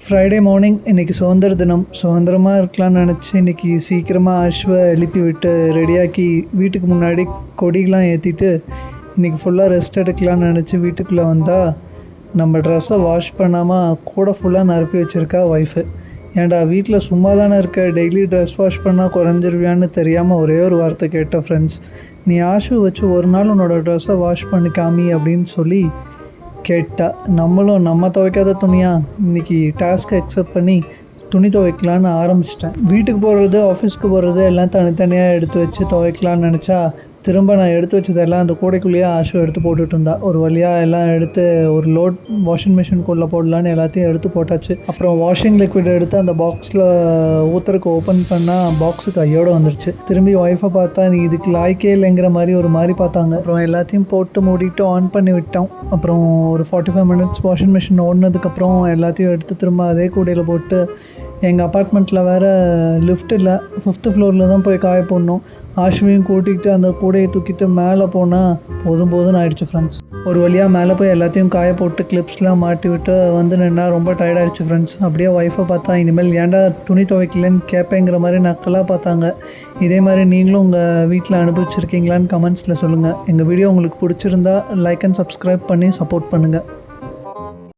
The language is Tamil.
ஃப்ரைடே மார்னிங் இன்றைக்கி சுதந்திர தினம். சுதந்திரமாக இருக்கலாம்னு நினச்சி இன்றைக்கி சீக்கிரமாக ஆஷ்வை எழுப்பி விட்டு ரெடியாக்கி வீட்டுக்கு முன்னாடி கொடியெலாம் ஏற்றிட்டு இன்றைக்கி ஃபுல்லாக ரெஸ்ட் எடுக்கலாம்னு நினச்சி வீட்டுக்குள்ளே வந்தால் நம்ம ட்ரெஸ்ஸை வாஷ் பண்ணாமல் கூட ஃபுல்லாக நிரப்பி வச்சுருக்கா ஒய்ஃபு. ஏன்டா வீட்டில் சும்மா தானே இருக்க, டெய்லி ட்ரெஸ் வாஷ் பண்ணால் குறைஞ்சிருவியான்னு தெரியாமல் ஒரே ஒரு வார்த்தை கேட்ட ஃப்ரெண்ட்ஸ். நீ ஆஷு வச்சு ஒரு நாள் உன்னோட ட்ரெஸ்ஸை வாஷ் பண்ணி காமி அப்படின்னு சொல்லி கேட்டா. நம்மளும் நம்ம துவைக்காத துணியா இன்றைக்கி டாஸ்க்கை அக்செப்ட் பண்ணி துணி துவைக்கலான்னு ஆரம்பிச்சிட்டேன். வீட்டுக்கு போகிறது ஆஃபீஸ்க்கு போகிறது எல்லாம் தனித்தனியாக எடுத்து வச்சு துவைக்கலான்னு நினச்சா திரும்ப நான் எடுத்து வச்சதெல்லாம் அந்த கூடைக்குள்ளேயே ஆஷு எடுத்து போட்டுட்டு இருந்தா. ஒரு வழியாக எல்லாம் எடுத்து ஒரு லோட் வாஷிங் மிஷின்குள்ளே போடலான்னு எல்லாத்தையும் எடுத்து போட்டாச்சு. அப்புறம் வாஷிங் லிக்விட் எடுத்து அந்த பாக்ஸில் ஊற்றுறக்கு ஓப்பன் பண்ணால் பாக்ஸு கையோடு வந்துருச்சு. திரும்பி ஒய்ஃபை பார்த்தா நீ இதுக்கு லாய்க்கே இல்லைங்கிற மாதிரி பார்த்தாங்க. அப்புறம் எல்லாத்தையும் போட்டு மூடிட்டு ஆன் பண்ணி விட்டோம். அப்புறம் ஒரு 45 மினிட்ஸ் வாஷிங் மிஷின் ஓடினதுக்கப்புறம் எல்லாத்தையும் எடுத்து திரும்ப அதே கூடையில் போட்டு எங்கள் அப்பார்ட்மெண்ட்டில் வேறு லிஃப்ட் இல்லை, 5th ஃப்ளோரில் தான் போய் காய போடணும். ஆஷ்வையும் கூட்டிகிட்டு அந்த கூடையை தூக்கிட்டு மேலே போனால் போதும்னு ஆயிடுச்சு ஃப்ரெண்ட்ஸ். ஒரு வழியாக மேலே போய் எல்லாத்தையும் காய போட்டு கிளிப்ஸ்லாம் மாட்டி விட்டு வந்து நின்னா ரொம்ப டயர்டாகிடுச்சு ஃப்ரெண்ட்ஸ். அப்படியே ஒய்ஃபை பார்த்தா இனிமேல் ஏன்டா துணி துவைக்கலன்னு கேட்பேங்கிற மாதிரி நக்கலாக பார்த்தாங்க. இதே மாதிரி நீங்களும் உங்கள் வீட்டில் அனுபவிச்சிருக்கீங்களான்னு கமெண்ட்ஸில் சொல்லுங்கள். எங்கள் வீடியோ உங்களுக்கு பிடிச்சிருந்தா லைக் அண்ட் சப்ஸ்கிரைப் பண்ணி சப்போர்ட் பண்ணுங்கள்.